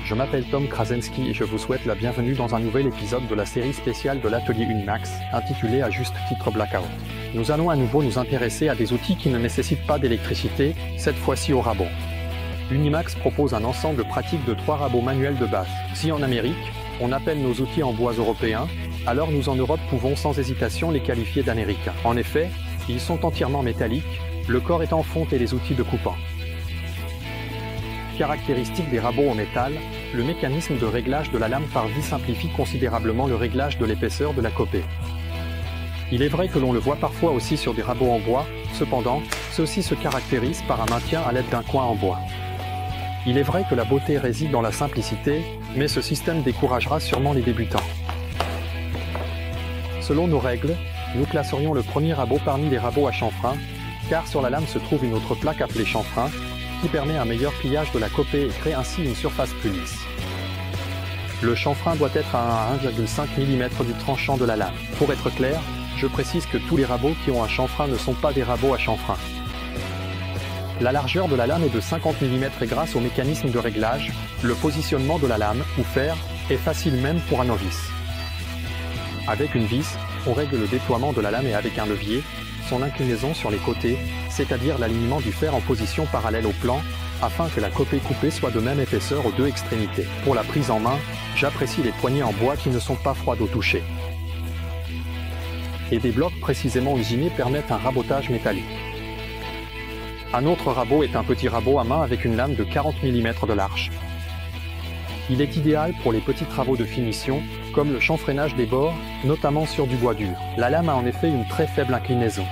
je m'appelle Tom Krasinski et je vous souhaite la bienvenue dans un nouvel épisode de la série spéciale de l'atelier Unimax, intitulée à juste titre Blackout. Nous allons à nouveau nous intéresser à des outils qui ne nécessitent pas d'électricité, cette fois-ci au rabot. Unimax propose un ensemble pratique de 3 rabots manuels de base. Si en Amérique, on appelle nos outils en bois européens, alors nous en Europe pouvons sans hésitation les qualifier d'américains. En effet, ils sont entièrement métalliques, le corps est en fonte et les outils de coupant. Caractéristique des rabots en métal, le mécanisme de réglage de la lame par vis simplifie considérablement le réglage de l'épaisseur de la copée. Il est vrai que l'on le voit parfois aussi sur des rabots en bois, cependant, ceux-ci se caractérisent par un maintien à l'aide d'un coin en bois. Il est vrai que la beauté réside dans la simplicité, mais ce système découragera sûrement les débutants. Selon nos règles, nous classerions le premier rabot parmi les rabots à chanfrein, car sur la lame se trouve une autre plaque appelée chanfrein, qui permet un meilleur pliage de la copée et crée ainsi une surface plus lisse. Le chanfrein doit être à 1,5 mm du tranchant de la lame. Pour être clair, je précise que tous les rabots qui ont un chanfrein ne sont pas des rabots à chanfrein. La largeur de la lame est de 50 mm et grâce au mécanisme de réglage, le positionnement de la lame, ou fer, est facile même pour un novice. Avec une vis, on règle le déploiement de la lame et avec un levier, son inclinaison sur les côtés, c'est-à-dire l'alignement du fer en position parallèle au plan, afin que la copée coupée soit de même épaisseur aux 2 extrémités. Pour la prise en main, j'apprécie les poignées en bois qui ne sont pas froides au toucher. Et des blocs précisément usinés permettent un rabotage métallique. Un autre rabot est un petit rabot à main avec une lame de 40 mm de large. Il est idéal pour les petits travaux de finition, comme le chanfreinage des bords, notamment sur du bois dur. La lame a en effet une très faible inclinaison.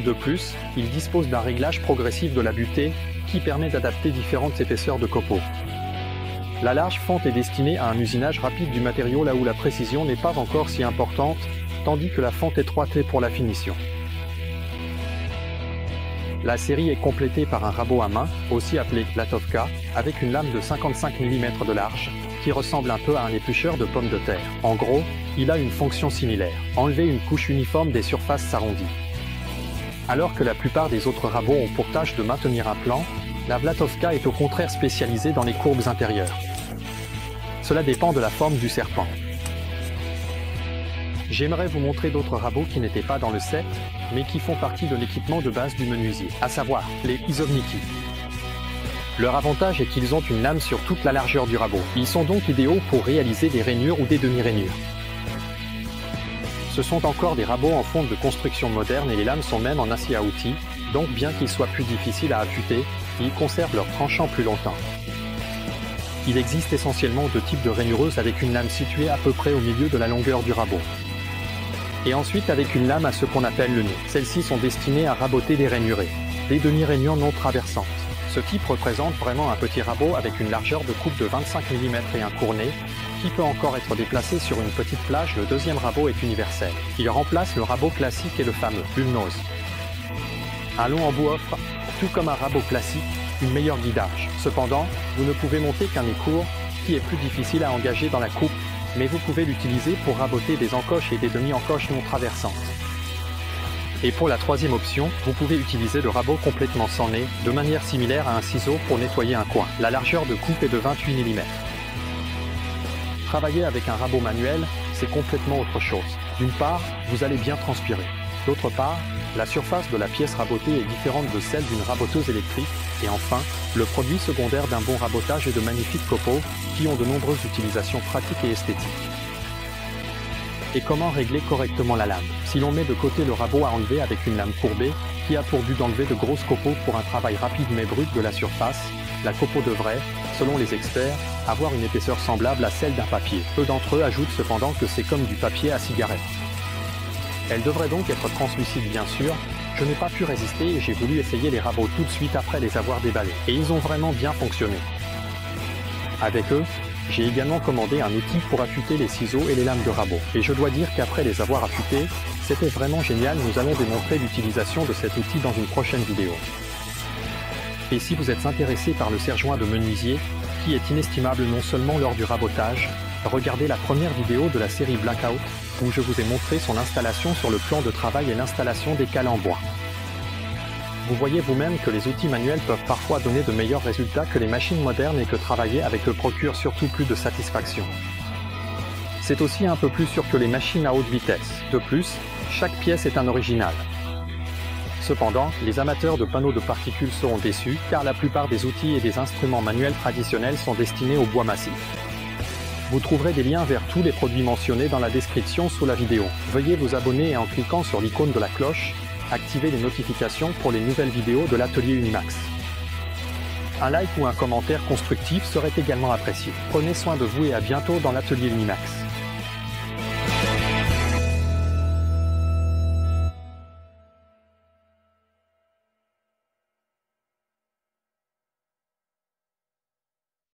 De plus, il dispose d'un réglage progressif de la butée, qui permet d'adapter différentes épaisseurs de copeaux. La large fente est destinée à un usinage rapide du matériau là où la précision n'est pas encore si importante, tandis que la fente étroite est pour la finition. La série est complétée par un rabot à main, aussi appelé Latovka, avec une lame de 55 mm de large, qui ressemble un peu à un éplucheur de pommes de terre. En gros, il a une fonction similaire, enlever une couche uniforme des surfaces s'arrondit. Alors que la plupart des autres rabots ont pour tâche de maintenir un plan, la Vlatovka est au contraire spécialisée dans les courbes intérieures. Cela dépend de la forme du serpent. J'aimerais vous montrer d'autres rabots qui n'étaient pas dans le set, mais qui font partie de l'équipement de base du menuisier, à savoir les Izovniki. Leur avantage est qu'ils ont une lame sur toute la largeur du rabot. Ils sont donc idéaux pour réaliser des rainures ou des demi-rainures. Ce sont encore des rabots en fonte de construction moderne et les lames sont même en acier à outils, donc bien qu'ils soient plus difficiles à affûter, ils conservent leur tranchant plus longtemps. Il existe essentiellement 2 types de rainureuses avec une lame située à peu près au milieu de la longueur du rabot. Et ensuite avec une lame à ce qu'on appelle le nœud. Celles-ci sont destinées à raboter des rainurés, des demi-rainures non traversantes. Ce type représente vraiment un petit rabot avec une largeur de coupe de 25 mm et un cournet, qui peut encore être déplacé sur une petite plage. Le deuxième rabot est universel. Il remplace le rabot classique et le fameux ulnose. Un long embout offre, tout comme un rabot classique, une meilleure guidage. Cependant, vous ne pouvez monter qu'un nez court, qui est plus difficile à engager dans la coupe, mais vous pouvez l'utiliser pour raboter des encoches et des demi-encoches non traversantes. Et pour la troisième option, vous pouvez utiliser le rabot complètement sans nez, de manière similaire à un ciseau pour nettoyer un coin. La largeur de coupe est de 28 mm. Travailler avec un rabot manuel, c'est complètement autre chose. D'une part, vous allez bien transpirer. D'autre part, la surface de la pièce rabotée est différente de celle d'une raboteuse électrique. Et enfin, le produit secondaire d'un bon rabotage est de magnifiques copeaux, qui ont de nombreuses utilisations pratiques et esthétiques. Et comment régler correctement la lame? Si l'on met de côté le rabot à enlever avec une lame courbée, qui a pour but d'enlever de grosses copeaux pour un travail rapide mais brut de la surface, la copeaux devrait, selon les experts, avoir une épaisseur semblable à celle d'un papier. Peu d'entre eux ajoutent cependant que c'est comme du papier à cigarette. Elle devrait donc être translucide bien sûr. Je n'ai pas pu résister et j'ai voulu essayer les rabots tout de suite après les avoir déballés. Et ils ont vraiment bien fonctionné. Avec eux, j'ai également commandé un outil pour affûter les ciseaux et les lames de rabot. Et je dois dire qu'après les avoir affûtés, c'était vraiment génial. Nous allons démontrer l'utilisation de cet outil dans une prochaine vidéo. Et si vous êtes intéressé par le serre-joint de menuisier, qui est inestimable non seulement lors du rabotage, regardez la première vidéo de la série Blackout, où je vous ai montré son installation sur le plan de travail et l'installation des cales en bois. Vous voyez vous-même que les outils manuels peuvent parfois donner de meilleurs résultats que les machines modernes et que travailler avec eux procure surtout plus de satisfaction. C'est aussi un peu plus sûr que les machines à haute vitesse. De plus, chaque pièce est un original. Cependant, les amateurs de panneaux de particules seront déçus car la plupart des outils et des instruments manuels traditionnels sont destinés au bois massif. Vous trouverez des liens vers tous les produits mentionnés dans la description sous la vidéo. Veuillez vous abonner et en cliquant sur l'icône de la cloche, activez les notifications pour les nouvelles vidéos de l'atelier Unimax. Un like ou un commentaire constructif serait également apprécié. Prenez soin de vous et à bientôt dans l'atelier Unimax.